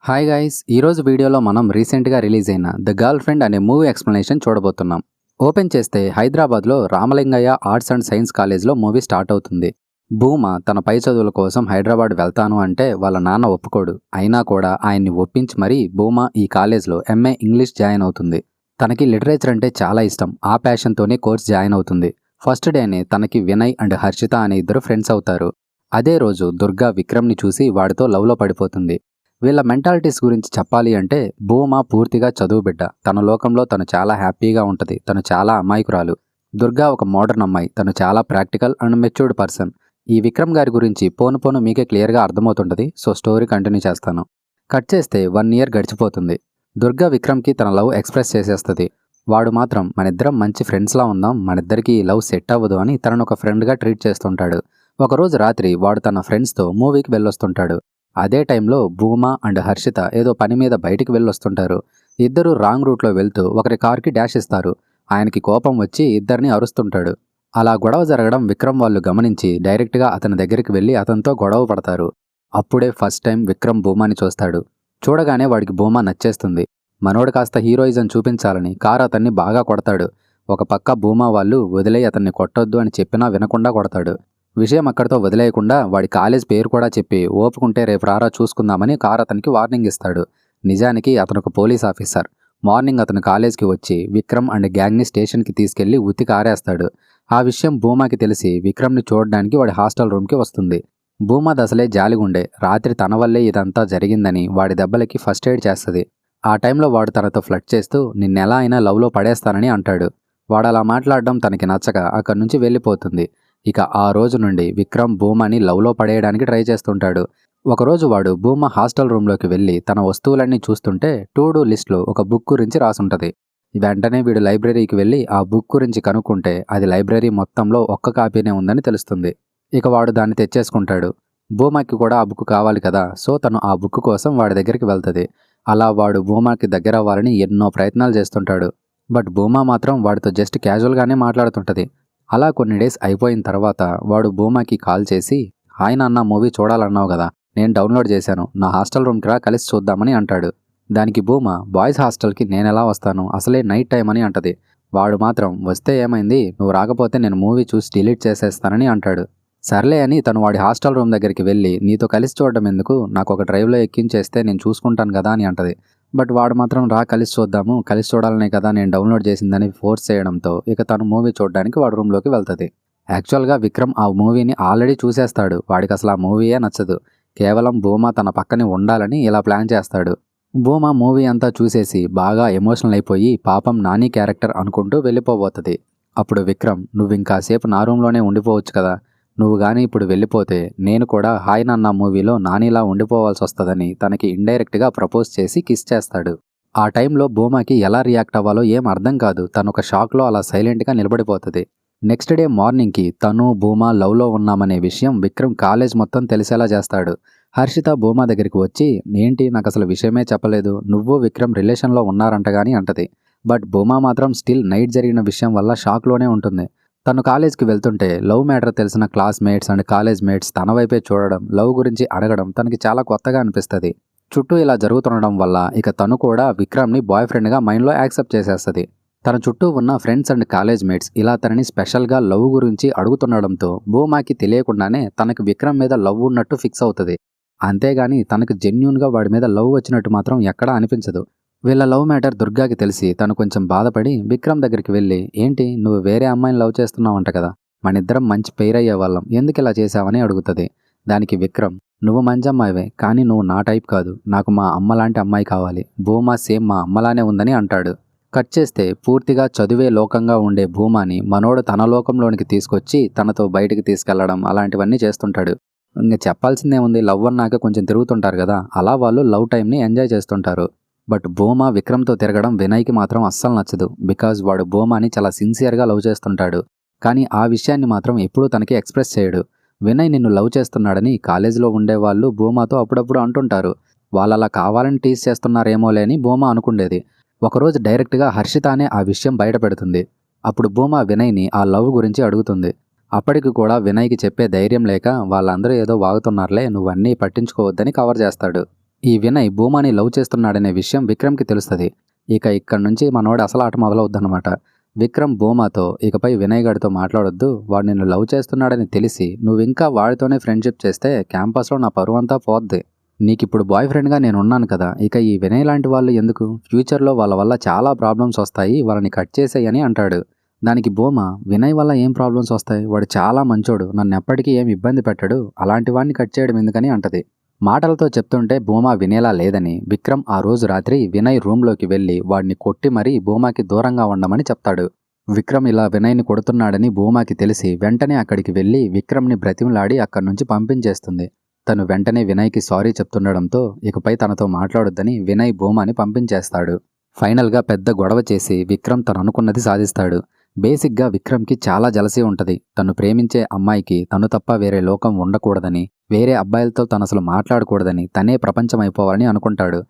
Hi guys, ఈరోజు వీడియోలో మనం రీసెంట్గా రిలీజ్ అయిన ద గర్ల్ ఫ్రెండ్ అనే మూవీ ఎక్స్ప్లెనేషన్ చూడబోతున్నాం. ఓపెన్ చేస్తే హైదరాబాద్లో రామలింగయ్య ఆర్ట్స్ అండ్ సైన్స్ కాలేజ్లో మూవీ స్టార్ట్ అవుతుంది. భూమ తన పై చదువుల కోసం హైదరాబాద్ వెళ్తాను అంటే వాళ్ళ నాన్న ఒప్పుకోడు. అయినా కూడా ఆయన్ని ఒప్పించి మరీ భూమ ఈ కాలేజ్లో ఎంఏ ఇంగ్లీష్ జాయిన్ అవుతుంది. తనకి లిటరేచర్ అంటే చాలా ఇష్టం. ఆ ప్యాషన్తోనే కోర్స్ జాయిన్ అవుతుంది. ఫస్ట్ డేనే తనకి వినయ్ అండ్ హర్షిత అనే ఇద్దరు ఫ్రెండ్స్ అవుతారు. అదే రోజు దుర్గా విక్రమ్ని చూసి వాడితో లవ్లో పడిపోతుంది. వీళ్ళ మెంటాలిటీస్ గురించి చెప్పాలి అంటే భూమ పూర్తిగా చదువు బిడ్డ. తన లోకంలో తను చాలా హ్యాపీగా ఉంటుంది. తను చాలా అమాయకురాలు. దుర్గా ఒక మోడర్న్ అమ్మాయి. తను చాలా ప్రాక్టికల్ అండ్ మెచ్యూర్డ్ పర్సన్. ఈ విక్రమ్ గారి గురించి పోను పోను మీకే క్లియర్గా అర్థమవుతుంటుంది. సో స్టోరీ కంటిన్యూ చేస్తాను. కట్ చేస్తే 1 ఇయర్ గడిచిపోతుంది. దుర్గా విక్రమ్కి తన లవ్ ఎక్స్ప్రెస్ చేసేస్తుంది. వాడు మాత్రం మనిద్దరం మంచి ఫ్రెండ్స్లా ఉందాం, మనిద్దరికి ఈ లవ్ సెట్ అవ్వదు అని తనను ఒక ఫ్రెండ్గా ట్రీట్ చేస్తుంటాడు. ఒకరోజు రాత్రి వాడు తన ఫ్రెండ్స్తో మూవీకి వెళ్ళొస్తుంటాడు. అదే టైంలో భూమ అండ్ హర్షిత ఏదో పని మీద బయటికి వెళ్ళొస్తుంటారు. ఇద్దరు రాంగ్ రూట్లో వెళ్తూ ఒకరి కార్కి డాష్ ఇస్తారు. ఆయనకి కోపం వచ్చి ఇద్దరిని అరుస్తుంటాడు. అలా గొడవ జరగడం విక్రమ్ వాళ్ళు గమనించి డైరెక్ట్గా అతని దగ్గరికి వెళ్ళి అతనితో గొడవ పడతారు. అప్పుడే ఫస్ట్ టైం విక్రమ్ భూమాని చూస్తాడు. చూడగానే వాడికి భూమా నచ్చేస్తుంది. మనోడు కాస్త హీరోయిజం చూపించాలని కారు అతన్ని బాగా కొడతాడు. ఒక పక్క భూమా వాళ్ళు వదిలేయి అతన్ని కొట్టొద్దు అని చెప్పినా వినకుండా కొడతాడు. విషయం అక్కడితో వదిలేయకుండా వాడి కాలేజ్ పేరు కూడా చెప్పి ఓపుకుంటే రేపు రారా చూసుకుందామని కార్ అతనికి వార్నింగ్ ఇస్తాడు. నిజానికి అతను ఒక పోలీస్ ఆఫీసర్. మార్నింగ్ అతను కాలేజ్కి వచ్చి విక్రమ్ అండ్ గ్యాంగ్ని స్టేషన్కి తీసుకెళ్లి ఉతికి ఆరేస్తాడు. ఆ విషయం భూమాకి తెలిసి విక్రమ్ని చూడడానికి వాడి హాస్టల్ రూమ్కి వస్తుంది. భూమా దశలే జాలిగుండే. రాత్రి తన వల్లే ఇదంతా జరిగిందని వాడి దెబ్బలకి ఫస్ట్ ఎయిడ్ చేస్తుంది. ఆ టైంలో వాడు తనతో ఫ్లర్ట్ చేస్తూ నిన్నెలా అయినా లవ్లో పడేస్తానని అంటాడు. వాడు అలా మాట్లాడడం తనకి నచ్చక అక్కడి నుంచి వెళ్ళిపోతుంది. ఇక ఆ రోజు నుండి విక్రమ్ భూమాని లవ్లో పడేయడానికి ట్రై చేస్తుంటాడు. ఒకరోజు వాడు భూమ హాస్టల్ రూమ్లోకి వెళ్ళి తన వస్తువులన్నీ చూస్తుంటే టు డూ లిస్ట్లో ఒక బుక్ గురించి రాసుంటుంది. వెంటనే వీడు లైబ్రరీకి వెళ్ళి ఆ బుక్ గురించి కనుక్కుంటే అది లైబ్రరీ మొత్తంలో ఒక్క కాపీనే ఉందని తెలుస్తుంది. ఇక వాడు దాన్ని తెచ్చేసుకుంటాడు. భూమాకి కూడా ఆ బుక్ కావాలి కదా, సో తను ఆ బుక్ కోసం వాడి దగ్గరికి వెళ్తుంది. అలా వాడు భూమాకి దగ్గర అవ్వాలని ఎన్నో ప్రయత్నాలు చేస్తుంటాడు. బట్ భూమా మాత్రం వాడితో జస్ట్ క్యాజువల్గానే మాట్లాడుతుంటుంది. అలా కొన్ని డేస్ అయిపోయిన తర్వాత వాడు భూమాకి కాల్ చేసి హాయ్ నాన్న, మూవీ చూడాలన్నావు కదా, నేను డౌన్లోడ్ చేశాను, నా హాస్టల్ రూమ్కి రా, కలిసి చూద్దామని అంటాడు. దానికి భూమ బాయ్స్ హాస్టల్కి నేనెలా వస్తాను, అసలే నైట్ టైం అని అంటది. వాడు మాత్రం వస్తే ఏమైంది, నువ్వు రాకపోతే నేను మూవీ చూసి డిలీట్ చేసేస్తానని అంటాడు. సర్లే అని తను వాడి హాస్టల్ రూమ్ దగ్గరికి వెళ్ళి నీతో కలిసి చూడడం ఎందుకు, నాకు ఒక డ్రైవ్లో ఎక్కించేస్తే నేను చూసుకుంటాను కదా అని అంటది. బట్ వాడు మాత్రం రా, కలిసి చూద్దాము, కలిసి చూడాలనే కదా నేను డౌన్లోడ్ చేసిందని ఫోర్స్ చేయడంతో ఇక తను మూవీ చూడడానికి వాడి రూమ్లోకి వెళ్తుంది. యాక్చువల్గా విక్రమ్ ఆ మూవీని ఆల్రెడీ చూసేస్తాడు. వాడికి అసలు ఆ మూవీయే నచ్చదు. కేవలం భూమా తన పక్కనే ఉండాలని ఇలా ప్లాన్ చేస్తాడు. భూమా మూవీ అంతా చూసేసి బాగా ఎమోషనల్ అయిపోయి పాపం నాని క్యారెక్టర్ అనుకుంటూ వెళ్ళిపోబోతుంది. అప్పుడు విక్రమ్ నువ్వు ఇంకాసేపు నా రూమ్లోనే ఉండిపోవచ్చు కదా, నువ్వు కానీ ఇప్పుడు వెళ్ళిపోతే నేను కూడా హాయ్ నాన్న మూవీలో నానిలా ఉండిపోవాల్సి వస్తుందని తనకి ఇండైరెక్ట్గా ప్రపోజ్ చేసి కిస్ చేస్తాడు. ఆ టైంలో భూమాకి ఎలా రియాక్ట్ అవ్వాలో ఏం అర్థం కాదు. తను ఒక షాక్లో అలా సైలెంట్గా నిలబడిపోతుంది. నెక్స్ట్ డే మార్నింగ్కి తను భూమా లవ్లో ఉన్నామనే విషయం విక్రమ్ కాలేజ్ మొత్తం తెలిసేలా చేస్తాడు. హర్షిత భూమా దగ్గరికి వచ్చి ఏంటి, నాకు అసలు విషయమే చెప్పలేదు, నువ్వు విక్రమ్ రిలేషన్లో ఉన్నారంట కానీ అంటది. బట్ భూమా మాత్రం స్టిల్ నైట్ జరిగిన విషయం వల్ల షాక్లోనే ఉంటుంది. తను కాలేజ్కి వెళ్తుంటే లవ్ మ్యాటర్ తెలిసిన క్లాస్మేట్స్ అండ్ కాలేజ్ మేట్స్ తన వైపే చూడడం, లవ్ గురించి అడగడం తనకి చాలా కొత్తగా అనిపిస్తుంది. చుట్టూ ఇలా జరుగుతుండడం వల్ల ఇక తను కూడా విక్రమ్ని బాయ్ ఫ్రెండ్గా మైండ్లో యాక్సెప్ట్ చేసేస్తుంది. తన చుట్టూ ఉన్న ఫ్రెండ్స్ అండ్ కాలేజ్ మేట్స్ ఇలా తనని స్పెషల్గా లవ్ గురించి అడుగుతుండడంతో భూమాకి తెలియకుండానే తనకి విక్రమ్ మీద లవ్ ఉన్నట్టు ఫిక్స్ అవుతుంది. అంతేగాని తనకు జెన్యూన్గా వాడి మీద లవ్ వచ్చినట్టు మాత్రం ఎక్కడా అనిపించదు. వీళ్ళ లవ్ మ్యాటర్ దుర్గాకి తెలిసి తను కొంచెం బాధపడి విక్రమ్ దగ్గరికి వెళ్ళి ఏంటి, నువ్వు వేరే అమ్మాయిని లవ్ చేస్తున్నావంట కదా, మనిద్దరం మంచి పెయిర్ అయ్యే వాళ్ళం, ఎందుకు ఇలా చేశావని అడుగుతుంది. దానికి విక్రమ్ నువ్వు మంచి అమ్మాయివే, కానీ నువ్వు నా టైప్ కాదు, నాకు మా అమ్మ లాంటి అమ్మాయి కావాలి, భూమా సేమ్ మా అమ్మలానే ఉందని అంటాడు. కట్ చేస్తే పూర్తిగా చదువే లోకంగా ఉండే భూమాని మనోడు తన లోకంలోనికి తీసుకొచ్చి తనతో బయటికి తీసుకెళ్లడం అలాంటివన్నీ చేస్తుంటాడు. ఇంకా చెప్పాల్సిందే ఉంది, లవ్ అన్నాక కొంచెం తిరుగుతుంటారు కదా, అలా వాళ్ళు లవ్ టైంని ఎంజాయ్ చేస్తుంటారు. బట్ భూమా విక్రమ్తో తిరగడం వినయ్కి మాత్రం అస్సలు నచ్చదు. బికాజ్ వాడు భూమాని చాలా సిన్సియర్గా లవ్ చేస్తుంటాడు. కానీ ఆ విషయాన్ని మాత్రం ఎప్పుడూ తనకి ఎక్స్ప్రెస్ చేయడు. వినయ్ నిన్ను లవ్ చేస్తున్నాడని కాలేజీలో ఉండేవాళ్ళు భూమాతో అప్పుడప్పుడు అంటుంటారు. వాళ్ళలా కావాలని టీజ్ చేస్తున్నారేమోలే అని భూమా అనుకుండేది. ఒకరోజు డైరెక్ట్గా హర్షితానే ఆ విషయం బయట పెడుతుంది. అప్పుడు భూమా వినయ్ని ఆ లవ్ గురించి అడుగుతుంది. అప్పటికి కూడా వినయ్కి చెప్పే ధైర్యం లేక వాళ్ళందరూ ఏదో వాగుతున్నారులే, నువ్వన్నీ పట్టించుకోవద్దని కవర్ చేస్తాడు. ఈ వినయ్ భూమాని లవ్ చేస్తున్నాడనే విషయం విక్రమ్కి తెలుస్తుంది. ఇక్కడి నుంచి మనోడు అసలు ఆట మొదలవుద్దన్నమాట. విక్రమ్ భూమాతో ఇకపై వినయ్ గారితో మాట్లాడొద్దు, వాడు నిన్ను లవ్ చేస్తున్నాడని తెలిసి నువ్వు ఇంకా వాడితోనే ఫ్రెండ్షిప్ చేస్తే క్యాంపస్లో నా పరువంతా పోద్ది. నీకిప్పుడు బాయ్ ఫ్రెండ్గా నేను ఉన్నాను కదా, ఇక ఈ వినయ్ లాంటి వాళ్ళు ఎందుకు, ఫ్యూచర్లో వాళ్ళ వల్ల చాలా ప్రాబ్లమ్స్ వస్తాయి, వాళ్ళని కట్ చేసేయని అంటాడు. దానికి భూమా, వినయ్ వల్ల ఏం ప్రాబ్లమ్స్ వస్తాయి, వాడు చాలా మంచోడు, నన్ను ఎప్పటికీ ఏం ఇబ్బంది పెట్టడు, అలాంటి వాడిని కట్ చేయడం ఎందుకని అంటది. మాటలతో చెప్తుంటే భూమా వినేలా లేదని విక్రమ్ ఆ రోజు రాత్రి వినయ్ రూమ్లోకి వెళ్ళి వాడిని కొట్టి మరీ భూమాకి దూరంగా ఉండమని చెప్తాడు. విక్రమ్ ఇలా వినయ్ని కొడుతున్నాడని భూమాకి తెలిసి వెంటనే అక్కడికి వెళ్ళి విక్రమ్ని బ్రతిమలాడి అక్కడి నుంచి పంపించేస్తుంది. తను వెంటనే వినయ్కి సారీ చెప్తుండడంతో ఇకపై తనతో మాట్లాడొద్దని వినయ్ భూమాని పంపించేస్తాడు. ఫైనల్గా పెద్ద గొడవ చేసి విక్రమ్ తను అనుకున్నది సాధిస్తాడు. బేసిక్గా విక్రమ్కి చాలా జలసీ ఉంటుంది. తను ప్రేమించే అమ్మాయికి తను తప్ప వేరే లోకం ఉండకూడదని, వేరే అబ్బాయిలతో తను అసలు మాట్లాడకూడదని, తనే ప్రపంచం అయిపోవాలని అనుకుంటాడు.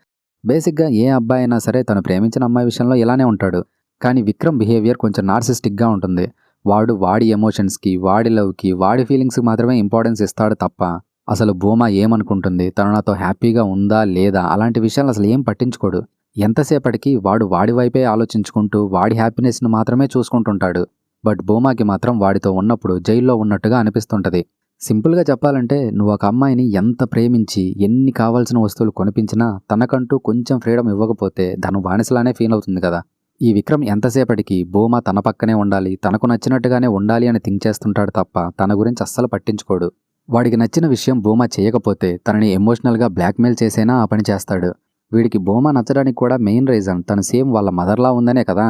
బేసిక్గా ఏ అబ్బాయి అయినా సరే తను ప్రేమించిన అమ్మాయి విషయంలో ఇలానే ఉంటాడు. కానీ విక్రమ్ బిహేవియర్ కొంచెం నార్సిస్టిక్గా ఉంటుంది. వాడి ఎమోషన్స్కి, వాడి లవ్కి, వాడి ఫీలింగ్స్కి మాత్రమే ఇంపార్టెన్స్ ఇస్తాడు తప్ప అసలు భూమా ఏమనుకుంటుంది, తను నాతో హ్యాపీగా ఉందా లేదా అలాంటి విషయాలు అసలు ఏం పట్టించుకోడు. ఎంతసేపటికి వాడి వైపే ఆలోచించుకుంటూ వాడి హ్యాపీనెస్ను మాత్రమే చూసుకుంటుంటాడు. బట్ భూమాకి మాత్రం వాడితో ఉన్నప్పుడు జైల్లో ఉన్నట్టుగా అనిపిస్తుంటుంది. సింపుల్గా చెప్పాలంటే నువ్వు ఒక అమ్మాయిని ఎంత ప్రేమించి ఎన్ని కావాల్సిన వస్తువులు కొనిపించినా తనకంటూ కొంచెం ఫ్రీడమ్ ఇవ్వకపోతే తను బానిసలానే ఫీల్ అవుతుంది కదా. ఈ విక్రమ్ ఎంతసేపటికి భూమా తన పక్కనే ఉండాలి, తనకు నచ్చినట్టుగానే ఉండాలి అని థింక్ చేస్తుంటాడు తప్ప తన గురించి అస్సలు పట్టించుకోడు. వాడికి నచ్చిన విషయం భూమా చేయకపోతే తనని ఎమోషనల్గా బ్లాక్మెయిల్ చేసైనా ఆ పని చేస్తాడు. వీడికి భూమా నచ్చడానికి కూడా మెయిన్ రీజన్ తను సేమ్ వాళ్ళ మదర్లా ఉందనే కదా.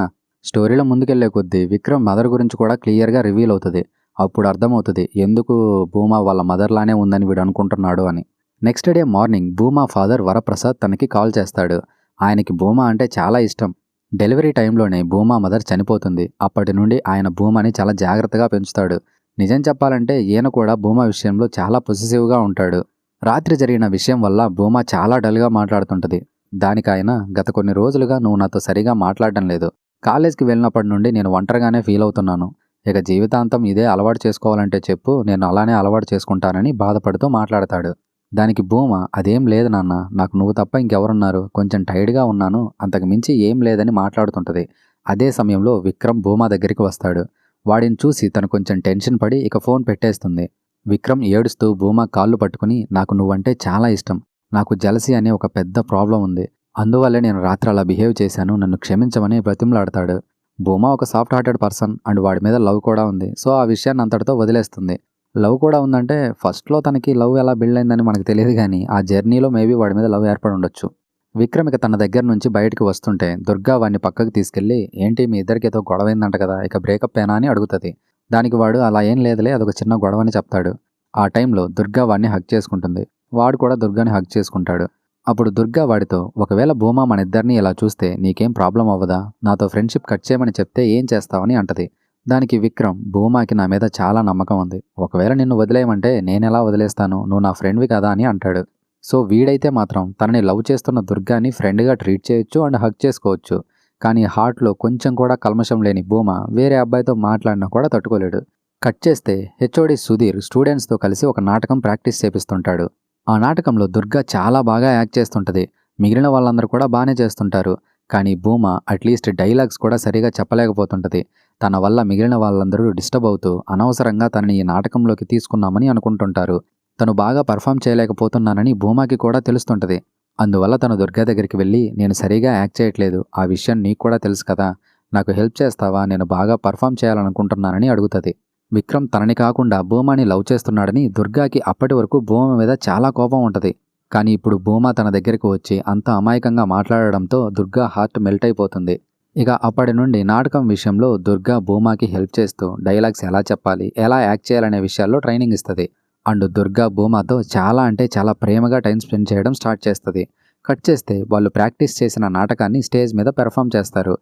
స్టోరీలో ముందుకెళ్లే కొద్దీ విక్రమ్ మదర్ గురించి కూడా క్లియర్గా రివీల్ అవుతుంది. అప్పుడు అర్థమవుతుంది ఎందుకు భూమా వాళ్ళ మదర్లానే ఉందని వీడు అనుకుంటున్నాడు అని. Next day morning Bhuma father Varaprasad తనకి కాల్ చేస్తాడు. ఆయనకి భూమా అంటే చాలా ఇష్టం. డెలివరీ టైంలోనే భూమా మదర్ చనిపోతుంది. అప్పటి నుండి ఆయన భూమాని చాలా జాగ్రత్తగా పెంచుతాడు. నిజం చెప్పాలంటే ఈయన కూడా భూమా విషయంలో చాలా పొసెసివ్గా ఉంటాడు. రాత్రి జరిగిన విషయం వల్ల భూమా చాలా డల్గా మాట్లాడుతుంటుంది. దానికి ఆయన, గత కొన్ని రోజులుగా నువ్వు నాతో సరిగా మాట్లాడడం లేదు. కాలేజ్కి వెళ్ళినప్పటి నుండి నేను ఒంటరిగానే ఫీల్ అవుతున్నాను. ఇక జీవితాంతం ఇదే అలవాటు చేసుకోవాలంటే చెప్పు, నేను అలానే అలవాటు చేసుకుంటానని బాధపడుతూ మాట్లాడతాడు. దానికి భూమా, అదేం లేదు నాన్న, నాకు నువ్వు తప్ప ఇంకెవరున్నారు, కొంచెం టైర్డ్గా ఉన్నాను, అంతకు మించి ఏం లేదని మాట్లాడుతుంటుంది. అదే సమయంలో విక్రమ్ భూమా దగ్గరికి వస్తాడు. వాడిని చూసి తను కొంచెం టెన్షన్ పడి ఇక ఫోన్ పెట్టేస్తుంది. విక్రమ్ ఏడుస్తూ భూమా కాళ్ళు పట్టుకుని, నాకు నువ్వంటే చాలా ఇష్టం, నాకు జలసీ అనే ఒక పెద్ద ప్రాబ్లం ఉంది, అందువల్లే నేను రాత్రి అలా బిహేవ్ చేశాను, నన్ను క్షమించమని బ్రతిమలాడతాడు. భూమా ఒక సాఫ్ట్ హార్టెడ్ పర్సన్ అండ్ వాడి మీద లవ్ కూడా ఉంది. సో ఆ విషయాన్ని అంతటితో వదిలేస్తుంది. లవ్ కూడా ఉందంటే ఫస్ట్లో తనకి లవ్ ఎలా బిల్డ్ అయిందని మనకు తెలియదు, కానీ ఆ జర్నీలో మేబీ వాడి మీద లవ్ ఏర్పడి ఉండొచ్చు. విక్రమ్ ఇక తన దగ్గర నుంచి బయటికి వస్తుంటే దుర్గా వాడిని పక్కకు తీసుకెళ్ళి, ఏంటి మీ ఇద్దరికి ఏదో గొడవైందంట కదా, ఇక బ్రేకప్ ఏనా అని అడుగుతుంది. దానికి వాడు, అలా ఏం లేదులే, అదొక చిన్న గొడవ అని చెప్తాడు. ఆ టైంలో దుర్గా వాడిని హగ్ చేసుకుంటుంది. వాడు కూడా దుర్గాని హగ్ చేసుకుంటాడు. అప్పుడు దుర్గా వాడితో, ఒకవేళ భూమా మన ఇద్దరిని ఇలా చూస్తే నీకేం ప్రాబ్లం అవ్వదా, నాతో ఫ్రెండ్షిప్ కట్ చేయమని చెప్తే ఏం చేస్తావని అంటది. దానికి విక్రమ్, భూమాకి నా మీద చాలా నమ్మకం ఉంది, ఒకవేళ నిన్ను వదిలేయమంటే నేనెలా వదిలేస్తాను, నువ్వు నా ఫ్రెండ్వి కదా అని అంటాడు. సో వీడైతే మాత్రం తనని లవ్ చేస్తున్న దుర్గాని ఫ్రెండ్గా ట్రీట్ చేయొచ్చు అండ్ హగ్ చేసుకోవచ్చు. కానీ హార్ట్లో కొంచెం కూడా కల్మషం లేని భూమా వేరే అబ్బాయితో మాట్లాడినా కూడా తట్టుకోలేడు. కట్ చేస్తే హెచ్ఓడి సుధీర్ స్టూడెంట్స్తో కలిసి ఒక నాటకం ప్రాక్టీస్ చేపిస్తుంటాడు. ఆ నాటకంలో దుర్గా చాలా బాగా యాక్ట్ చేస్తుంటుంది. మిగిలిన వాళ్ళందరూ కూడా బాగానే చేస్తుంటారు. కానీ భూమా అట్లీస్ట్ డైలాగ్స్ కూడా సరిగా చెప్పలేకపోతుంటుంది. తన వల్ల మిగిలిన వాళ్ళందరూ డిస్టర్బ్ అవుతూ అనవసరంగా తనని ఈ నాటకంలోకి తీసుకున్నామని అనుకుంటుంటారు. తను బాగా పర్ఫామ్ చేయలేకపోతున్నానని భూమాకి కూడా తెలుస్తుంటుంది. అందువల్ల తను దుర్గా దగ్గరికి వెళ్ళి, నేను సరిగా యాక్ట్ చేయట్లేదు, ఆ విషయం నీకు కూడా తెలుసు కదా, నాకు హెల్ప్ చేస్తావా, నేను బాగా పర్ఫామ్ చేయాలనుకుంటున్నానని అడుగుతుంది. విక్రమ్ తనని కాకుండా భూమాని లవ్ చేస్తున్నాడని దుర్గాకి అప్పటి వరకు భూమా మీద చాలా కోపం ఉంటుంది. కానీ ఇప్పుడు భూమా తన దగ్గరికి వచ్చి అంత అమాయకంగా మాట్లాడడంతో దుర్గా హార్ట్ మెల్ట్ అయిపోతుంది. ఇక అప్పటి నుండి నాటకం విషయంలో దుర్గా భూమాకి హెల్ప్ చేస్తూ డైలాగ్స్ ఎలా చెప్పాలి, ఎలా యాక్ట్ చేయాలనే విషయాల్లో ట్రైనింగ్ ఇస్తుంది. అండ్ దుర్గా భూమాతో చాలా అంటే చాలా ప్రేమగా టైం స్పెండ్ చేయడం స్టార్ట్ చేస్తుంది. కట్ చేస్తే వాళ్ళు ప్రాక్టీస్ చేసిన నాటకాన్ని స్టేజ్ మీద పెర్ఫామ్ చేస్తారు.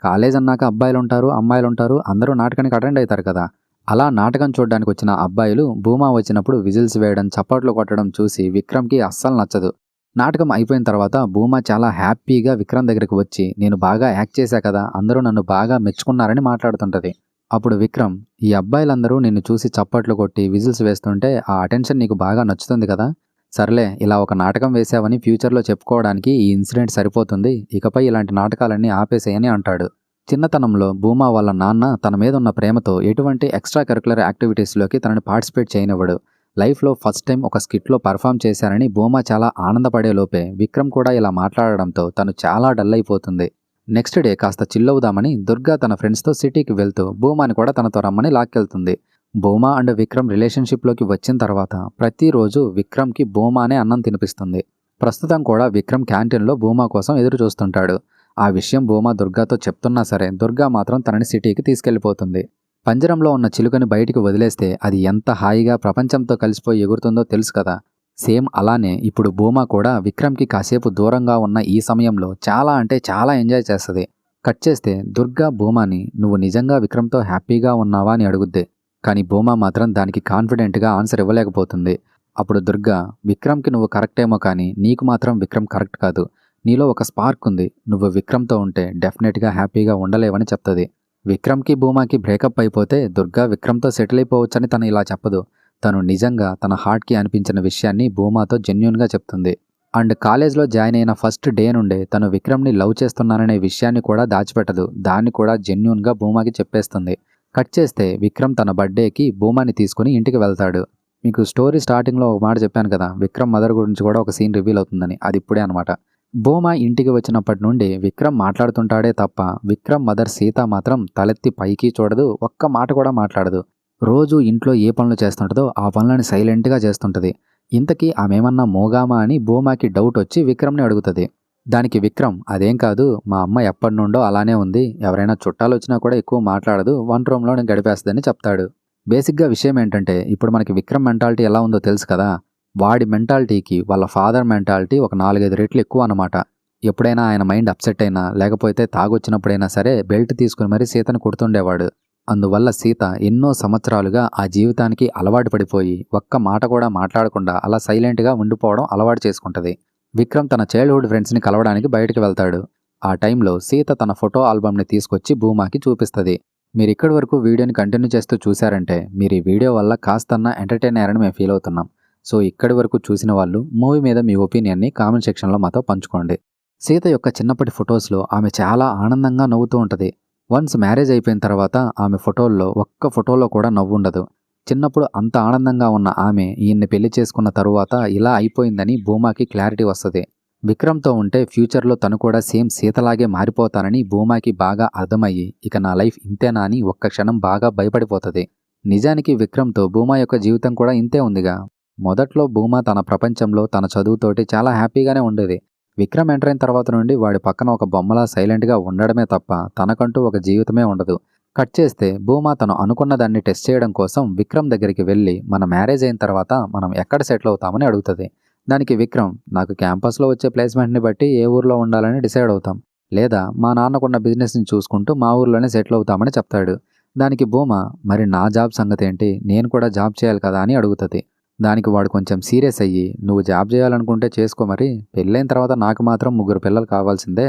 కాలేజ్ అన్నాక అబ్బాయిలు ఉంటారు, అమ్మాయిలు ఉంటారు, అందరూ నాటకానికి అటెండ్ అవుతారు కదా. అలా నాటకం చూడడానికి వచ్చిన అబ్బాయిలు భూమా వచ్చినప్పుడు విజిల్స్ వేయడం, చప్పట్లు కొట్టడం చూసి విక్రమ్కి అస్సలు నచ్చదు. నాటకం అయిపోయిన తర్వాత భూమా చాలా హ్యాపీగా విక్రమ్ దగ్గరికి వచ్చి, నేను బాగా యాక్ట్ చేశా కదా, అందరూ నన్ను బాగా మెచ్చుకున్నారని మాట్లాడుతుంటుంది. అప్పుడు విక్రమ్, ఈ అబ్బాయిలందరూ నిన్ను చూసి చప్పట్లు కొట్టి విజిల్స్ వేస్తుంటే ఆ అటెన్షన్ నీకు బాగా నచ్చుతుంది కదా, సర్లే ఇలా ఒక నాటకం వేశావని ఫ్యూచర్లో చెప్పుకోవడానికి ఈ ఇన్సిడెంట్ సరిపోతుంది, ఇకపై ఇలాంటి నాటకాలన్నీ ఆపేసేయని అంటాడు. చిన్నతనంలో భూమా వాళ్ళ నాన్న తన మీద ఉన్న ప్రేమతో ఎటువంటి ఎక్స్ట్రా కరికులర్ యాక్టివిటీస్లోకి తనని పార్టిసిపేట్ చేయనివ్వడు. లైఫ్లో ఫస్ట్ టైం ఒక స్కిట్లో పర్ఫామ్ చేశారని భూమా చాలా ఆనందపడే లోపే విక్రమ్ కూడా ఇలా మాట్లాడడంతో తను చాలా డల్ అయిపోతుంది. నెక్స్ట్ డే కాస్త చిల్లవుదామని దుర్గా తన ఫ్రెండ్స్తో సిటీకి వెళ్తూ భూమాని కూడా తనతో రమ్మని లాక్కెళ్తుంది. భూమా అండ్ విక్రమ్ రిలేషన్షిప్లోకి వచ్చిన తర్వాత ప్రతిరోజు విక్రమ్కి భూమానే అన్నం తినిపిస్తుంది. ప్రస్తుతం కూడా విక్రమ్ క్యాంటీన్లో భూమా కోసం ఎదురు చూస్తుంటాడు. ఆ విషయం భూమా దుర్గాతో చెప్తున్నా సరే దుర్గా మాత్రం తనని సిటీకి తీసుకెళ్లిపోతుంది. పంజరంలో ఉన్న చిలుకని బయటికి వదిలేస్తే అది ఎంత హాయిగా ప్రపంచంతో కలిసిపోయి ఎగురుతుందో తెలుసు కదా. సేమ్ అలానే ఇప్పుడు భూమా కూడా విక్రమ్కి కాసేపు దూరంగా ఉన్న ఈ సమయంలో చాలా అంటే చాలా ఎంజాయ్ చేస్తుంది. కట్ చేస్తే దుర్గా భూమాని నువ్వు నిజంగా విక్రమ్తో హ్యాపీగా ఉన్నావా అని అడుగుద్ది. కానీ భూమా మాత్రం దానికి కాన్ఫిడెంట్గా ఆన్సర్ ఇవ్వలేకపోతుంది. అప్పుడు దుర్గా, విక్రమ్కి నువ్వు కరెక్ట్ ఏమో కానీ నీకు మాత్రం విక్రమ్ కరెక్ట్ కాదు. నీలో ఒక స్పార్క్ ఉంది. నువ్వు విక్రమ్తో ఉంటే డెఫినెట్గా హ్యాపీగా ఉండలేవని చెప్తుంది. విక్రమ్కి భూమాకి బ్రేకప్ అయిపోతే దుర్గా విక్రమ్తో సెటిల్ అయిపోవచ్చని తను ఇలా చెప్పదు. తను నిజంగా తన హార్ట్కి అనిపించిన విషయాన్ని భూమాతో జెన్యూన్గా చెప్తుంది. అండ్ కాలేజ్లో జాయిన్ అయిన ఫస్ట్ డే నుండే తను విక్రమ్ని లవ్ చేస్తున్నాననే విషయాన్ని కూడా దాచిపెట్టదు. దాన్ని కూడా జెన్యూన్గా భూమాకి చెప్పేస్తుంది. కట్ చేస్తే విక్రమ్ తన బర్త్డేకి భూమాని తీసుకుని ఇంటికి వెళ్తాడు. మీకు స్టోరీ స్టార్టింగ్లో ఒక మాట చెప్పాను కదా, విక్రమ్ మదర్ గురించి కూడా ఒక సీన్ రివీల్ అవుతుందని, అది ఇప్పుడే అనమాట. భూమా ఇంటికి వచ్చినప్పటి నుండి విక్రమ్ మాట్లాడుతుంటాడే తప్ప విక్రమ్ మదర్ సీత మాత్రం తలెత్తి పైకి చూడదు, ఒక్క మాట కూడా మాట్లాడదు. రోజు ఇంట్లో ఏ పనులు చేస్తుంటుందో ఆ పనులను సైలెంట్గా చేస్తుంటుంది. ఇంతకీ ఆమెమన్నా మోగామా అని భూమాకి డౌట్ వచ్చి విక్రమ్ని అడుగుతుంది. దానికి విక్రమ్, అదేం కాదు, మా అమ్మ ఎప్పటి నుండో అలానే ఉంది, ఎవరైనా చుట్టాలు వచ్చినా కూడా ఎక్కువ మాట్లాడదు, వన్ రూమ్లోనే గడిపేస్తుందని చెప్తాడు. బేసిక్గా విషయం ఏంటంటే ఇప్పుడు మనకి విక్రమ్ మెంటాలిటీ ఎలా ఉందో తెలుసు కదా. వాడి మెంటాలిటీకి వాళ్ళ ఫాదర్ మెంటాలిటీ ఒక 4-5 రెట్లు ఎక్కువ అన్నమాట. ఎప్పుడైనా ఆయన మైండ్ అప్సెట్ అయినా లేకపోతే తాగొచ్చినప్పుడైనా సరే బెల్ట్ తీసుకుని మరీ సీతను కొడుతుండేవాడు. అందువల్ల సీత ఎన్నో సంవత్సరాలుగా ఆ జీవితానికి అలవాటు పడిపోయి ఒక్క మాట కూడా మాట్లాడకుండా అలా సైలెంట్గా ఉండిపోవడం అలవాటు చేసుకుంటుంది. విక్రమ్ తన చైల్డ్హుడ్ ఫ్రెండ్స్ని కలవడానికి బయటకు వెళ్తాడు. ఆ టైంలో సీత తన ఫోటో ఆల్బమ్ని తీసుకొచ్చి భూమాకి చూపిస్తుంది. మీరు ఇక్కడి వరకు వీడియోని కంటిన్యూ చేస్తూ చూశారంటే మీరు ఈ వీడియో వల్ల కాస్తన్నా ఎంటర్టైన్ అయ్యారని మేము ఫీల్ అవుతున్నాం. సో ఇక్కడి వరకు చూసిన వాళ్ళు మూవీ మీద మీ ఒపీనియన్ని కామెంట్ సెక్షన్లో మాతో పంచుకోండి. సీత యొక్క చిన్నప్పటి ఫొటోస్లో ఆమె చాలా ఆనందంగా నవ్వుతూ ఉంటుంది. వన్స్ మ్యారేజ్ అయిపోయిన తర్వాత ఆమె ఫోటోల్లో ఒక్క ఫోటోలో కూడా నవ్వు ఉండదు. చిన్నప్పుడు అంత ఆనందంగా ఉన్న ఆమె ఈయన్ని పెళ్లి చేసుకున్న తరువాత ఇలా అయిపోయిందని భూమాకి క్లారిటీ వస్తుంది. విక్రమ్తో ఉంటే ఫ్యూచర్లో తను కూడా సేమ్ సీతలాగే మారిపోతానని భూమాకి బాగా అర్థమయ్యి ఇక నా లైఫ్ ఇంతేనా అని ఒక్క క్షణం బాగా భయపడిపోతుంది. నిజానికి విక్రమ్తో భూమా యొక్క జీవితం కూడా ఇంతే ఉందిగా. మొదట్లో భూమా తన ప్రపంచంలో తన చదువుతోటి చాలా హ్యాపీగానే ఉండేది. విక్రమ్ ఎంటర్ అయిన తర్వాత నుండి వాడి పక్కన ఒక బొమ్మలా సైలెంట్గా ఉండడమే తప్ప తనకంటూ ఒక జీవితమే ఉండదు. కట్ చేస్తే భూమా తను అనుకున్న దాన్ని టెస్ట్ చేయడం కోసం విక్రమ్ దగ్గరికి వెళ్ళి మన మ్యారేజ్ అయిన తర్వాత మనం ఎక్కడ సెటిల్ అవుతామని అడుగుతుంది. దానికి విక్రమ్, నాకు క్యాంపస్లో వచ్చే ప్లేస్మెంట్ని బట్టి ఏ ఊర్లో ఉండాలని డిసైడ్ అవుతాం, లేదా మా నాన్నకున్న బిజినెస్ని చూసుకుంటూ మా ఊర్లోనే సెటిల్ అవుతామని చెప్తాడు. దానికి భూమా, మరి నా జాబ్ సంగతి ఏంటి, నేను కూడా జాబ్ చేయాలి కదా అని అడుగుతుంది. దానికి వాడు కొంచెం సీరియస్ అయ్యి, నువ్వు జాబ్ చేయాలనుకుంటే చేసుకో, మరి పెళ్ళైన తర్వాత నాకు మాత్రం 3 పిల్లలు కావాల్సిందే,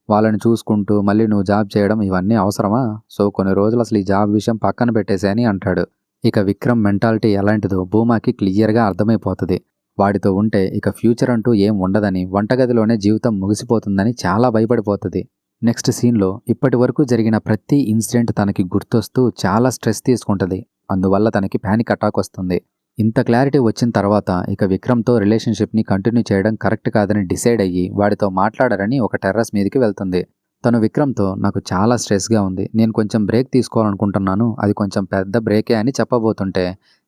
వాళ్ళని చూసుకుంటూ మళ్ళీ నువ్వు జాబ్ చేయడం ఇవన్నీ అవసరమా, సో కొన్ని రోజులు అసలు ఈ జాబ్ విషయం పక్కన పెట్టేసేయని అంటాడు. ఇక విక్రమ్ మెంటాలిటీ ఎలాంటిదో భూమాకి క్లియర్గా అర్థమైపోతుంది. వాడితో ఉంటే ఇక ఫ్యూచర్ అంటూ ఏం ఉండదని, వంటగదిలోనే జీవితం ముగిసిపోతుందని చాలా భయపడిపోతుంది. నెక్స్ట్ సీన్లో ఇప్పటి వరకు జరిగిన ప్రతి ఇన్సిడెంట్ తనకి గుర్తొస్తూ చాలా స్ట్రెస్ తీసుకుంటుంది. అందువల్ల తనకి ప్యానిక్ అటాక్ వస్తుంది. ఇంత క్లారిటీ వచ్చిన తర్వాత ఇక విక్రమ్తో రిలేషన్షిప్ని కంటిన్యూ చేయడం కరెక్ట్ కాదని డిసైడ్ అయ్యి వాడితో మాట్లాడారని ఒక టెర్రస్ మీదకి వెళ్తుంది. తను విక్రమ్తో, నాకు చాలా స్ట్రెస్గా ఉంది, నేను కొంచెం బ్రేక్ తీసుకోవాలనుకుంటున్నాను, అది కొంచెం పెద్ద బ్రేకే అని చెప్పబోతుంటే,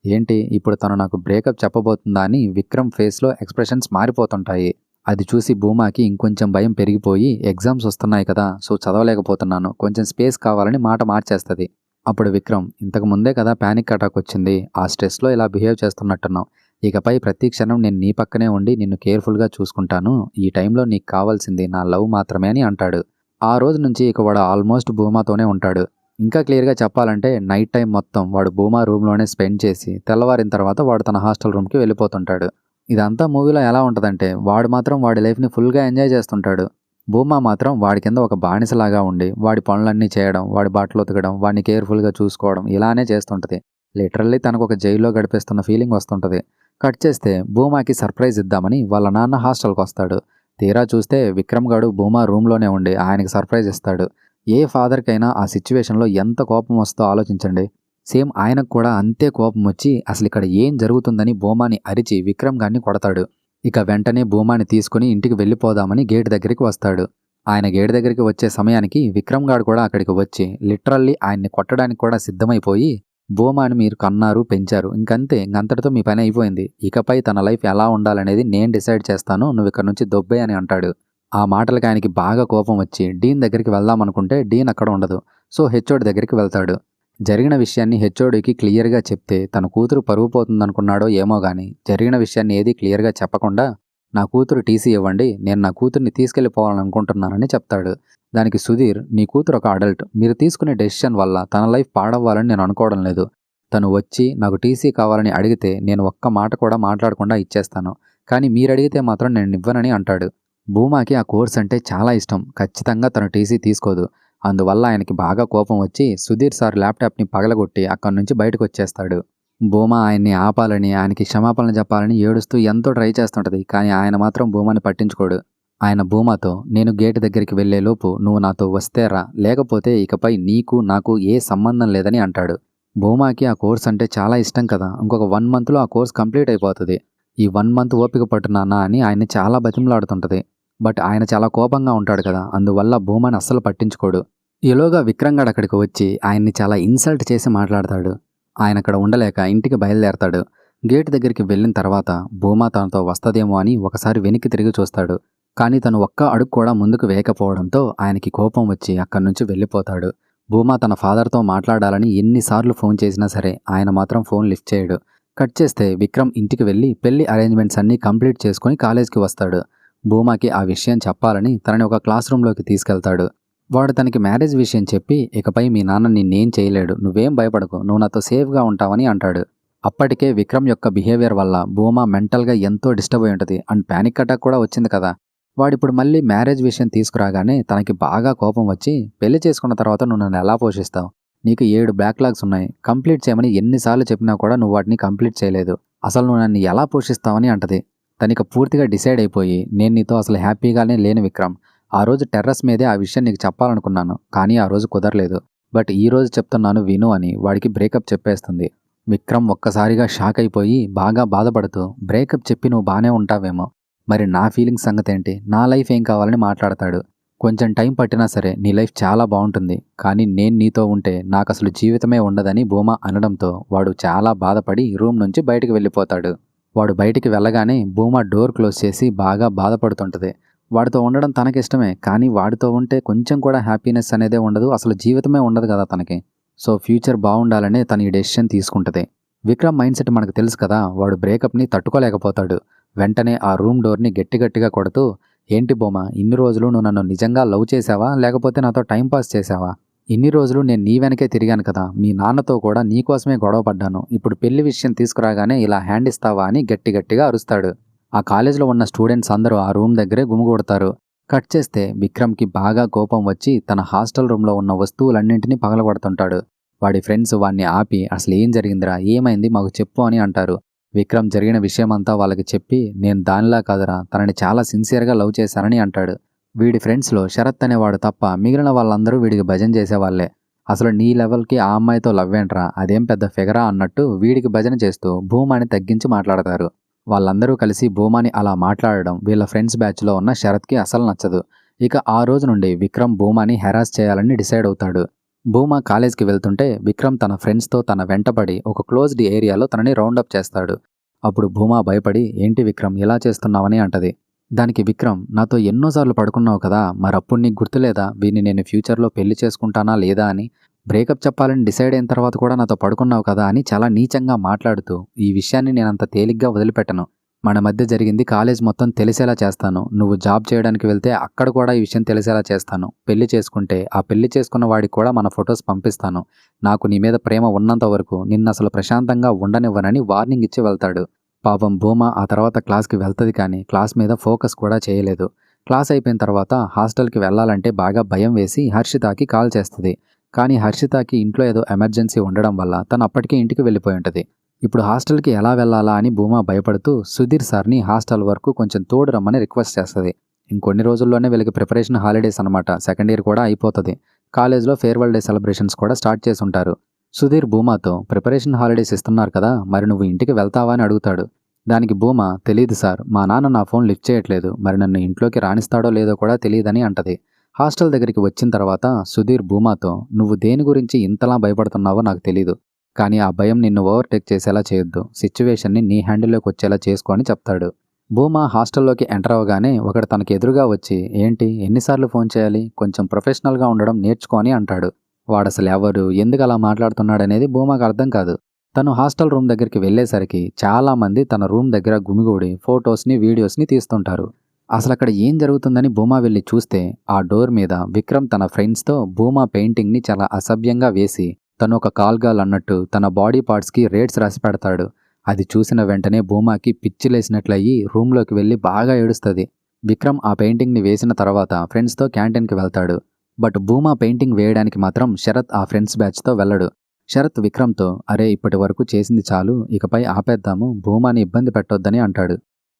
ఏంటి ఇప్పుడు తను నాకు బ్రేకప్ చెప్పబోతుందా అని విక్రమ్ ఫేస్లో ఎక్స్ప్రెషన్స్ మారిపోతుంటాయి. అది చూసి భూమాకి ఇంకొంచెం భయం పెరిగిపోయి, ఎగ్జామ్స్ వస్తున్నాయి కదా, సో చదవలేకపోతున్నాను, కొంచెం స్పేస్ కావాలని మాట మార్చేస్తుంది. అప్పుడు విక్రమ్, ఇంతకు ముందే కదా ప్యానిక్ అటాక్ వచ్చింది, ఆ స్ట్రెస్లో ఇలా బిహేవ్ చేస్తున్నట్టున్నావు, ఇకపై ప్రతి క్షణం నేను నీ పక్కనే ఉండి నిన్ను కేర్ఫుల్గా చూసుకుంటాను, ఈ టైంలో నీకు కావాల్సింది నా లవ్ మాత్రమే అని అంటాడు. ఆ రోజు నుంచి ఇక వాడు ఆల్మోస్ట్ భూమాతోనే ఉంటాడు. ఇంకా క్లియర్గా చెప్పాలంటే నైట్ టైం మొత్తం వాడు భూమా రూమ్లోనే స్పెండ్ చేసి తెల్లవారిన తర్వాత వాడు తన హాస్టల్ రూమ్కి వెళ్ళిపోతుంటాడు. ఇదంతా మూవీలో ఎలా ఉంటుందంటే వాడు మాత్రం వాడి లైఫ్ని ఫుల్గా ఎంజాయ్ చేస్తుంటాడు. భూమా మాత్రం వాడి కింద ఒక బానిసలాగా ఉండి వాడి పనులన్నీ చేయడం, వాడి బట్టలు ఉతకడం, వాడిని కేర్ఫుల్గా చూసుకోవడం ఇలానే చేస్తుంటుంది. లిటరల్లీ తనకు ఒక జైల్లో గడిపేస్తున్న ఫీలింగ్ వస్తుంటుంది. కట్ చేస్తే భూమాకి సర్ప్రైజ్ ఇద్దామని వాళ్ళ నాన్న హాస్టల్కి వస్తాడు. తీరా చూస్తే విక్రమ్ గాడు భూమా రూమ్లోనే ఉండి ఆయనకి సర్ప్రైజ్ ఇస్తాడు. ఏ ఫాదర్కైనా ఆ సిచ్యువేషన్లో ఎంత కోపం వస్తుందో ఆలోచించండి. సేమ్ ఆయనకు కూడా అంతే కోపం వచ్చి అసలు ఇక్కడ ఏం జరుగుతుందని భూమాని అరిచి విక్రమ్ గారిని కొడతాడు. ఇక వెంటనే భూమాని తీసుకుని ఇంటికి వెళ్ళిపోదామని గేట్ దగ్గరికి వస్తాడు. ఆయన గేట్ దగ్గరికి వచ్చే సమయానికి విక్రమ్ గాడు కూడా అక్కడికి వచ్చి లిటరల్లీ ఆయన్ని కొట్టడానికి కూడా సిద్ధమైపోయి, భూమాని మీరు కన్నారు పెంచారు, ఇంకంతే, ఇంకంతటితో మీ పని అయిపోయింది, ఇకపై తన లైఫ్ ఎలా ఉండాలనేది నేను డిసైడ్ చేస్తాను, నువ్వు ఇక్కడ నుంచి దొబ్బే అని అంటాడు. ఆ మాటలకి ఆయనకి బాగా కోపం వచ్చి డీన్ దగ్గరికి వెళ్దామనుకుంటే డీన్ అక్కడ ఉండదు. సో హెచ్ఓడి దగ్గరికి వెళ్తాడు. జరిగిన విషయాన్ని హెచ్ఓడికి క్లియర్గా చెప్తే తన కూతురు పరువు పోతుందనుకున్నాడో ఏమో కానీ జరిగిన విషయాన్ని ఏది క్లియర్గా చెప్పకుండా నా కూతురు టీసీ ఇవ్వండి, నేను నా కూతుర్ని తీసుకెళ్ళిపోవాలనుకుంటున్నానని చెప్తాడు. దానికి సుధీర్, నీ కూతురు ఒక అడల్ట్, మీరు తీసుకునే డెసిషన్ వల్ల తన లైఫ్ పాడవ్వాలని నేను అనుకోవడం లేదు. తను వచ్చి నాకు టీసీ కావాలని అడిగితే నేను ఒక్క మాట కూడా మాట్లాడకుండా ఇచ్చేస్తాను, కానీ మీరు అడిగితే మాత్రం నేను ఇవ్వనని అంటాడు. భూమాకి ఆ కోర్స్ అంటే చాలా ఇష్టం, ఖచ్చితంగా తను టీసీ తీసుకోదు. అందువల్ల ఆయనకి బాగా కోపం వచ్చి సుధీర్ సార్ ల్యాప్టాప్ని పగలగొట్టి అక్కడి నుంచి బయటకు వచ్చేస్తాడు. భూమా ఆయన్ని ఆపాలని, ఆయనకి క్షమాపణలు చెప్పాలని ఏడుస్తూ ఎంతో ట్రై చేస్తుంటది. కానీ ఆయన మాత్రం భూమాని పట్టించుకోడు. ఆయన భూమాతో, నేను గేటు దగ్గరికి వెళ్లేలోపు నువ్వు నాతో వస్తేరా, లేకపోతే ఇకపై నీకు నాకు ఏ సంబంధం లేదని అంటాడు. భూమాకి ఆ కోర్స్ అంటే చాలా ఇష్టం కదా, ఇంకొక 1 మంత్లో ఆ కోర్స్ కంప్లీట్ అయిపోతుంది, ఈ 1 మంత్ ఓపిక పట్టునానా అని ఆయన్ని చాలా బతిమలాడుతుంటది. బట్ ఆయన చాలా కోపంగా ఉంటాడు కదా, అందువల్ల భూమాని అస్సలు పట్టించుకోడు. ఈలోగా విక్రమ్ గాడు అక్కడికి వచ్చి ఆయన్ని చాలా ఇన్సల్ట్ చేసి మాట్లాడతాడు. ఆయన అక్కడ ఉండలేక ఇంటికి బయలుదేరతాడు. గేట్ దగ్గరికి వెళ్ళిన తర్వాత భూమా తనతో వస్తదేమో అని ఒకసారి వెనక్కి తిరిగి చూస్తాడు. కానీ తను ఒక్క అడుగు కూడా ముందుకు వేయకపోవడంతో ఆయనకి కోపం వచ్చి అక్కడి నుంచి వెళ్ళిపోతాడు. భూమా తన ఫాదర్తో మాట్లాడాలని ఎన్నిసార్లు ఫోన్ చేసినా సరే ఆయన మాత్రం ఫోన్ లిఫ్ట్ చేయడు. కట్ చేస్తే విక్రమ్ ఇంటికి వెళ్ళి పెళ్లి అరేంజ్మెంట్స్ అన్నీ కంప్లీట్ చేసుకుని కాలేజ్కి వస్తాడు. భూమాకి ఆ విషయం చెప్పాలని తనని ఒక క్లాస్ రూమ్లోకి తీసుకెళ్తాడు. వాడు తనకి మ్యారేజ్ విషయం చెప్పి ఇకపై మీ నాన్న నిన్నేం చేయలేడు, నువ్వేం భయపడకు, నువ్వు నాతో సేఫ్గా ఉంటావని అంటాడు. అప్పటికే విక్రమ్ యొక్క బిహేవియర్ వల్ల భూమా మెంటల్గా ఎంతో డిస్టర్బ్ అయి ఉంటుంది అండ్ ప్యానిక్ అటాక్ కూడా వచ్చింది కదా. వాడిప్పుడు మళ్ళీ మ్యారేజ్ విషయం తీసుకురాగానే తనకి బాగా కోపం వచ్చి, పెళ్లి చేసుకున్న తర్వాత నువ్వు నన్ను ఎలా పోషిస్తావు, నీకు 7 బ్యాక్లాగ్స్ ఉన్నాయి, కంప్లీట్ చేయమని ఎన్నిసార్లు చెప్పినా కూడా నువ్వు వాటిని కంప్లీట్ చేయలేదు, అసలు నువ్వు నన్ను ఎలా పోషిస్తావని అంటది. తనకి పూర్తిగా డిసైడ్ అయిపోయి, నేను నీతో అసలు హ్యాపీగానే లేను విక్రమ్, ఆ రోజు టెర్రస్ మీదే ఆ విషయం నీకు చెప్పాలనుకున్నాను, కానీ ఆ రోజు కుదరలేదు, బట్ ఈ రోజు చెప్తున్నాను విను అని వాడికి బ్రేకప్ చెప్పేస్తుంది. విక్రమ్ ఒక్కసారిగా షాక్ అయిపోయి బాగా బాధపడుతూ, బ్రేకప్ చెప్పి నువ్వు బాగానే ఉంటావేమో, మరి నా ఫీలింగ్స్ సంగతి ఏంటి, నా లైఫ్ ఏం కావాలని మాట్లాడతాడు. కొంచెం టైం పట్టినా సరే నీ లైఫ్ చాలా బాగుంటుంది, కానీ నేను నీతో ఉంటే నాకు అసలు జీవితమే ఉండదని భూమా అనడంతో వాడు చాలా బాధపడి రూమ్ నుంచి బయటికి వెళ్ళిపోతాడు. వాడు బయటికి వెళ్ళగానే భూమా డోర్ క్లోజ్ చేసి బాగా బాధపడుతుంటుంది. వాడితో ఉండడం తనకిష్టమే, కానీ వాడితో ఉంటే కొంచెం కూడా హ్యాపీనెస్ అనేదే ఉండదు, అసలు జీవితమే ఉండదు కదా తనకి. సో ఫ్యూచర్ బాగుండాలనే తను ఈ డెసిషన్ తీసుకుంటుంది. విక్రమ్ మైండ్ సెట్ మనకు తెలుసు కదా, వాడు బ్రేకప్ని తట్టుకోలేకపోతాడు. వెంటనే ఆ రూమ్ డోర్ని గట్టిగట్టిగా కొడుతూ, ఏంటి బొమ్మ, ఇన్ని రోజులు నువ్వు నన్ను నిజంగా లవ్ చేసావా, లేకపోతే నాతో టైంపాస్ చేసావా, ఇన్ని రోజులు నేను నీ వెనకే తిరిగాను కదా, మీ నాన్నతో కూడా నీకోసమే గొడవ పడ్డాను, ఇప్పుడు పెళ్లి విషయం తీసుకురాగానే ఇలా హ్యాండ్ ఇస్తావా అని గట్టిగట్టిగా అరుస్తాడు. ఆ కాలేజ్లో ఉన్న స్టూడెంట్స్ అందరూ ఆ రూమ్ దగ్గరే గుమిగూడతారు. కట్ చేస్తే విక్రమ్కి బాగా కోపం వచ్చి తన హాస్టల్ రూమ్లో ఉన్న వస్తువులన్నింటినీ పగలగొడుతుంటాడు. వాడి ఫ్రెండ్స్ వాడిని ఆపి, అసలు ఏం జరిగిందిరా, ఏమైంది మాకు చెప్పు అని అంటారు. విక్రమ్ జరిగిన విషయమంతా వాళ్ళకి చెప్పి, నేను దానిలా కాదురా, తనని చాలా సిన్సియర్గా లవ్ చేశానని అంటాడు. వీడి ఫ్రెండ్స్లో శరత్ అనేవాడు తప్ప మిగిలిన వాళ్ళందరూ వీడికి భజన చేసేవాళ్లే. అసలు నీ లెవెల్కి ఆ అమ్మాయితో లవ్ ఏంట్రా, అదేం పెద్ద ఫిగరా అన్నట్టు వీడికి భజన చేస్తూ భూమాని తగ్గించి మాట్లాడతారు. వాళ్ళందరూ కలిసి భూమాని అలా మాట్లాడడం వీళ్ళ ఫ్రెండ్స్ బ్యాచ్లో ఉన్న శరత్కి అసలు నచ్చదు. ఇక ఆ రోజు నుండి విక్రమ్ భూమాని హెరాస్ చేయాలని డిసైడ్ అవుతాడు. భూమా కాలేజ్కి వెళ్తుంటే విక్రమ్ తన ఫ్రెండ్స్తో తన వెంటపడి ఒక క్లోజ్డ్ ఏరియాలో తనని రౌండప్ చేస్తాడు. అప్పుడు భూమా భయపడి, ఏంటి విక్రమ్ ఇలా చేస్తున్నావని అంటది. దానికి విక్రమ్, నాతో ఎన్నోసార్లు పడుకున్నావు కదా, మరప్పుడు నీకు గుర్తులేదా వీడిని నేను ఫ్యూచర్లో పెళ్లి చేసుకుంటానా లేదా అని, బ్రేకప్ చెప్పాలని డిసైడ్ అయిన తర్వాత కూడా నాతో పడుకున్నావు కదా అని చాలా నీచంగా మాట్లాడుతూ, ఈ విషయాన్ని నేనంత తేలిగ్గా వదిలిపెట్టను, మన మధ్య జరిగింది కాలేజ్ మొత్తం తెలిసేలా చేస్తాను, నువ్వు జాబ్ చేయడానికి వెళ్తే అక్కడ కూడా ఈ విషయం తెలిసేలా చేస్తాను, పెళ్లి చేసుకుంటే ఆ పెళ్లి చేసుకున్న వాడికి కూడా మన ఫొటోస్ పంపిస్తాను, నాకు నీ మీద ప్రేమ ఉన్నంత వరకు నిన్ను అసలు ప్రశాంతంగా ఉండనివ్వనని వార్నింగ్ ఇచ్చి వెళ్తాడు. పాపం భూమా ఆ తర్వాత క్లాస్కి వెళ్తుంది, కానీ క్లాస్ మీద ఫోకస్ కూడా చేయలేదు. క్లాస్ అయిపోయిన తర్వాత హాస్టల్కి వెళ్ళాలంటే బాగా భయం వేసి హర్షితకి కాల్ చేస్తుంది. కానీ హర్షితకి ఇంట్లో ఏదో ఎమర్జెన్సీ ఉండడం వల్ల తను అప్పటికే ఇంటికి వెళ్ళిపోయి ఉంటుంది. ఇప్పుడు హాస్టల్కి ఎలా వెళ్ళాలా అని భూమా భయపడుతూ సుధీర్ సార్ని హాస్టల్ వరకు కొంచెం తోడు రమ్మని రిక్వెస్ట్ చేస్తుంది. ఇంకొన్ని రోజుల్లోనే వీళ్ళకి ప్రిపరేషన్ హాలిడేస్ అనమాట. సెకండ్ ఇయర్ కూడా అయిపోతుంది. కాలేజ్లో ఫేర్వెల్ డే సెలబ్రేషన్స్ కూడా స్టార్ట్ చేసి ఉంటారు. సుధీర్ భూమాతో ప్రిపరేషన్ హాలిడేస్ ఇస్తున్నారు కదా, మరి నువ్వు ఇంటికి వెళ్తావా అని అడుగుతాడు. దానికి భూమా, తెలీదు సార్, మా నాన్న నా ఫోన్ లిఫ్ట్ చేయట్లేదు, మరి నన్ను ఇంట్లోకి రాణిస్తాడో లేదో కూడా తెలియదని అంటది. హాస్టల్ దగ్గరికి వచ్చిన తర్వాత సుధీర్ భూమాతో, నువ్వు దేని గురించి ఇంతలా భయపడుతున్నావో నాకు తెలీదు, కానీ ఆ భయం నిన్ను ఓవర్టేక్ చేసేలా చేయొద్దు, సిచ్యువేషన్ని నీ హ్యాండిల్లోకి వచ్చేలా చేసుకో అని చెప్తాడు. భూమా హాస్టల్లోకి ఎంటర్ అవ్వగానే ఒకడు తనకి ఎదురుగా వచ్చి, ఏంటి ఎన్నిసార్లు ఫోన్ చేయాలి, కొంచెం ప్రొఫెషనల్గా ఉండడం నేర్చుకో అని అంటాడు. వాడసలు ఎవరు, ఎందుకు అలా మాట్లాడుతున్నాడనేది భూమాకు అర్థం కాదు. తను హాస్టల్ రూమ్ దగ్గరికి వెళ్ళేసరికి చాలామంది తన రూమ్ దగ్గర గుమిగూడి ఫొటోస్ని వీడియోస్ని తీస్తుంటారు. అసలు అక్కడ ఏం జరుగుతుందని భూమా వెళ్ళి చూస్తే ఆ డోర్ మీద విక్రమ్ తన ఫ్రెండ్స్తో భూమా పెయింటింగ్ని చాలా అసభ్యంగా వేసి తను ఒక కాల్ గర్ల్ అన్నట్టు తన బాడీ పార్ట్స్కి రేట్స్ రాసి పెడతాడు. అది చూసిన వెంటనే భూమాకి పిచ్చిలేసినట్లయి రూమ్లోకి వెళ్ళి బాగా ఏడుస్తుంది. విక్రమ్ ఆ పెయింటింగ్ని వేసిన తర్వాత ఫ్రెండ్స్తో క్యాంటీన్కి వెళ్తాడు. బట్ భూమా పెయింటింగ్ వేయడానికి మాత్రం శరత్ ఆ ఫ్రెండ్స్ బ్యాచ్తో వెళ్ళడు. శరత్ విక్రమ్తో, అరే ఇప్పటి వరకు చేసింది చాలు, ఇకపై ఆపేద్దాము, భూమాని ఇబ్బంది పెట్టొద్దని అంటాడు.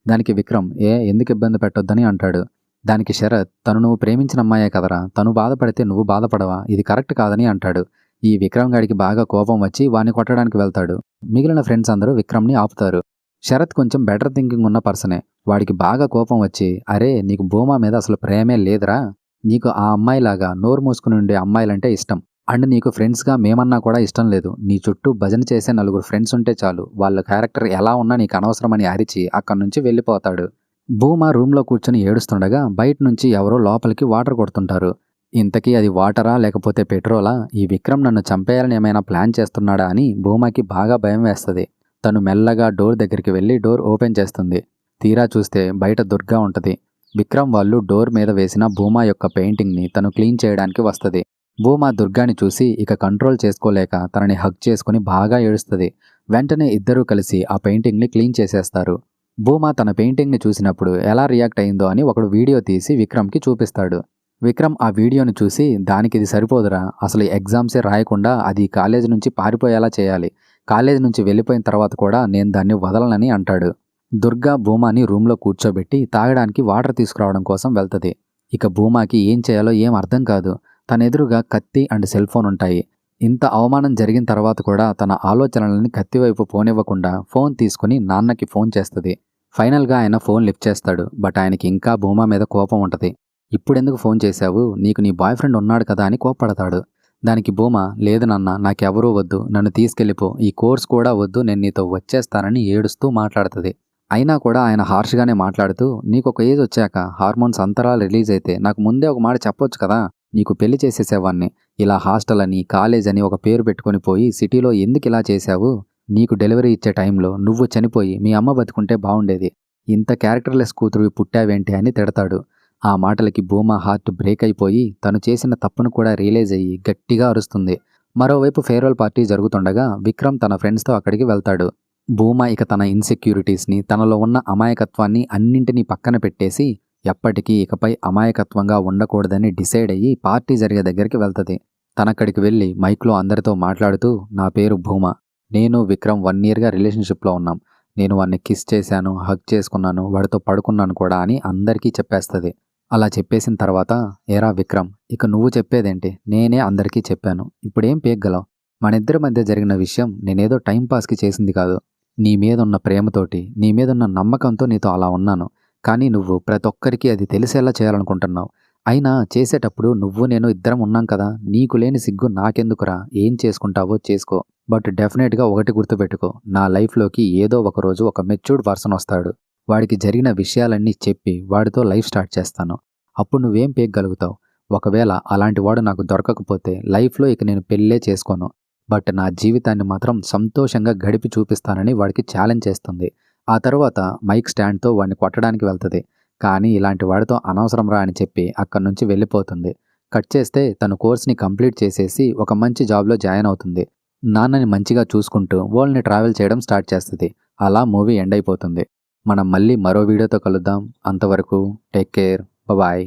దానికి విక్రమ్, ఎందుకు ఇబ్బంది పెట్టొద్దని అంటాడు. దానికి శరత్, తను నువ్వు ప్రేమించిన అమ్మాయే కదరా, తను బాధపడితే నువ్వు బాధపడవా, ఇది కరెక్ట్ కాదని అంటాడు. ఈ విక్రమ్ గాడికి బాగా కోపం వచ్చి వాడిని కొట్టడానికి వెళ్తాడు. మిగిలిన ఫ్రెండ్స్ అందరూ విక్రమ్ని ఆపుతారు. శరత్ కొంచెం బెటర్ థింకింగ్ ఉన్న పర్సనే. వాడికి బాగా కోపం వచ్చి, అరే నీకు భూమా మీద అసలు ప్రేమే లేదురా, నీకు ఆ అమ్మాయిలాగా నోరు మూసుకుని ఉండే అమ్మాయిలంటే ఇష్టం, అండ్ నీకు ఫ్రెండ్స్గా మేమన్నా కూడా ఇష్టం లేదు, నీ చుట్టూ భజన చేసే 4 ఫ్రెండ్స్ ఉంటే చాలు, వాళ్ళ క్యారెక్టర్ ఎలా ఉన్నా నీకు అనవసరమని అరిచి అక్కడి నుంచి వెళ్ళిపోతాడు. భూమా రూమ్లో కూర్చొని ఏడుస్తుండగా బయట నుంచి ఎవరో లోపలికి వాటర్ కొడుతుంటారు. ఇంతకీ అది వాటరా లేకపోతే పెట్రోలా, ఈ విక్రమ్ నన్ను చంపేయాలని ఏమైనా ప్లాన్ చేస్తున్నాడా అని భూమాకి బాగా భయం వేస్తుంది. తను మెల్లగా డోర్ దగ్గరికి వెళ్ళి డోర్ ఓపెన్ చేస్తుంది. తీరా చూస్తే బయట దుర్గా ఉంటుంది. విక్రమ్ వాళ్ళు డోర్ మీద వేసిన భూమా యొక్క పెయింటింగ్ని తను క్లీన్ చేయడానికి వస్తుంది. భూమా దుర్గాని చూసి ఇక కంట్రోల్ చేసుకోలేక తనని హగ్ చేసుకుని బాగా ఏడుస్తుంది. వెంటనే ఇద్దరూ కలిసి ఆ పెయింటింగ్ని క్లీన్ చేసేస్తారు. భూమా తన పెయింటింగ్ని చూసినప్పుడు ఎలా రియాక్ట్ అయిందో అని ఒకడు వీడియో తీసి విక్రమ్కి చూపిస్తాడు. విక్రమ్ ఆ వీడియోని చూసి, దానికి ఇది సరిపోదురా, అసలు ఎగ్జామ్సే రాయకుండా అది కాలేజ్ నుంచి పారిపోయేలా చేయాలి, కాలేజ్ నుంచి వెళ్ళిపోయిన తర్వాత కూడా నేను దాన్ని వదలనని అంటాడు. దుర్గా భూమాని రూమ్లో కూర్చోబెట్టి తాగడానికి వాటర్ తీసుకురావడం కోసం వెళ్తుంది. ఇక భూమాకి ఏం చేయాలో ఏం అర్థం కాదు. తన ఎదురుగా కత్తి అండ్ సెల్ ఫోన్ ఉంటాయి. ఇంత అవమానం జరిగిన తర్వాత కూడా తన ఆలోచనలని కత్తి వైపు పోనివ్వకుండా ఫోన్ తీసుకుని నాన్నకి ఫోన్ చేస్తుంది. ఫైనల్గా ఆయన ఫోన్ లిఫ్ట్ చేస్తాడు. బట్ ఆయనకి ఇంకా భూమా మీద కోపం ఉంటుంది. ఇప్పుడెందుకు ఫోన్ చేశావు, నీకు నీ బాయ్ ఫ్రెండ్ ఉన్నాడు కదా అని కోప్పడతాడు. దానికి భూమా, లేదు నాన్న, నాకెవరూ వద్దు, నన్ను తీసుకెళ్ళిపో, ఈ కోర్స్ కూడా వద్దు, నేను నీతో వచ్చేస్తానని ఏడుస్తూ మాట్లాడుతుంది. అయినా కూడా ఆయన హార్ష్గానే మాట్లాడుతూ, నీకు ఒక ఏజ్ వచ్చాక హార్మోన్స్ అంతరాలు రిలీజ్ అయితే నాకు ముందే ఒక మాట చెప్పొచ్చు కదా, నీకు పెళ్లి చేసేసేవాన్ని, ఇలా హాస్టల్ అని కాలేజ్ అని ఒక పేరు పెట్టుకొని పోయి సిటీలో ఎందుకు ఇలా చేశావు, నీకు డెలివరీ ఇచ్చే టైంలో నువ్వు చనిపోయి మీ అమ్మ బతుకుంటే బాగుండేది, ఇంత క్యారెక్టర్లెస్ కూతురువి పుట్టావేంటి అని తిడతాడు. ఆ మాటలకి భూమా హార్ట్ బ్రేక్ అయిపోయి తను చేసిన తప్పును కూడా రియలైజ్ అయ్యి గట్టిగా అరుస్తుంది. మరోవైపు ఫేర్వెల్ పార్టీ జరుగుతుండగా విక్రమ్ తన ఫ్రెండ్స్తో అక్కడికి వెళ్తాడు. భూమా ఇక తన ఇన్సెక్యూరిటీస్ని, తనలో ఉన్న అమాయకత్వాన్ని అన్నింటినీ పక్కన పెట్టేసి ఎప్పటికీ ఇకపై అమాయకత్వంగా ఉండకూడదని డిసైడ్ అయ్యి పార్టీ జరిగే దగ్గరికి వెళ్తుంది. తనక్కడికి వెళ్ళి మైక్లో అందరితో మాట్లాడుతూ, నా పేరు భూమా, నేను విక్రమ్ 1 ఇయర్గా రిలేషన్షిప్లో ఉన్నాం, నేను వాడిని కిస్ చేశాను, హగ్ చేసుకున్నాను, వాడితో పడుకున్నాను కూడా అని అందరికీ చెప్పేస్తుంది. అలా చెప్పేసిన తర్వాత, ఏరా విక్రమ్, ఇక నువ్వు చెప్పేదేంటి, నేనే అందరికీ చెప్పాను, ఇప్పుడేం పేగ్గలవు, మనిద్దరి మధ్య జరిగిన విషయం నేనేదో టైంపాస్కి చేసింది కాదు, నీ మీదున్న ప్రేమతోటి, నీ మీదున్న నమ్మకంతో నీతో అలా ఉన్నాను, కానీ నువ్వు ప్రతి ఒక్కరికి అది తెలిసేలా చేయాలనుకుంటున్నావు. అయినా చేసేటప్పుడు నువ్వు నేను ఇద్దరం ఉన్నాం కదా, నీకు లేని సిగ్గు నాకెందుకురా, ఏం చేసుకుంటావో చేసుకో, బట్ డెఫినెట్గా ఒకటి గుర్తుపెట్టుకో, నా లైఫ్లోకి ఏదో ఒకరోజు ఒక మెచ్యూర్డ్ పర్సన్ వస్తాడు, వాడికి జరిగిన విషయాలన్నీ చెప్పి వాడితో లైఫ్ స్టార్ట్ చేస్తాను, అప్పుడు నువ్వేం పేయగలుగుతావు. ఒకవేళ అలాంటి వాడు నాకు దొరకకపోతే లైఫ్లో ఇక నేను పెళ్ళే చేసుకోను, బట్ నా జీవితాన్ని మాత్రం సంతోషంగా గడిపి చూపిస్తానని వాడికి ఛాలెంజ్ చేస్తుంది. ఆ తర్వాత మైక్ స్టాండ్తో వాడిని కొట్టడానికి వెళ్తుంది. కానీ ఇలాంటి వాడితో అనవసరం రా అని చెప్పి అక్కడి నుంచి వెళ్ళిపోతుంది. కట్ చేస్తే తను కోర్స్ని కంప్లీట్ చేసేసి ఒక మంచి జాబ్లో జాయిన్ అవుతుంది. నాన్నని మంచిగా చూసుకుంటూ వరల్డ్ని ట్రావెల్ చేయడం స్టార్ట్ చేస్తుంది. అలా మూవీ ఎండ్ అయిపోతుంది. మనం మళ్ళీ మరో వీడియోతో కలుద్దాం. అంతవరకు టేక్ కేర్, బాయ్.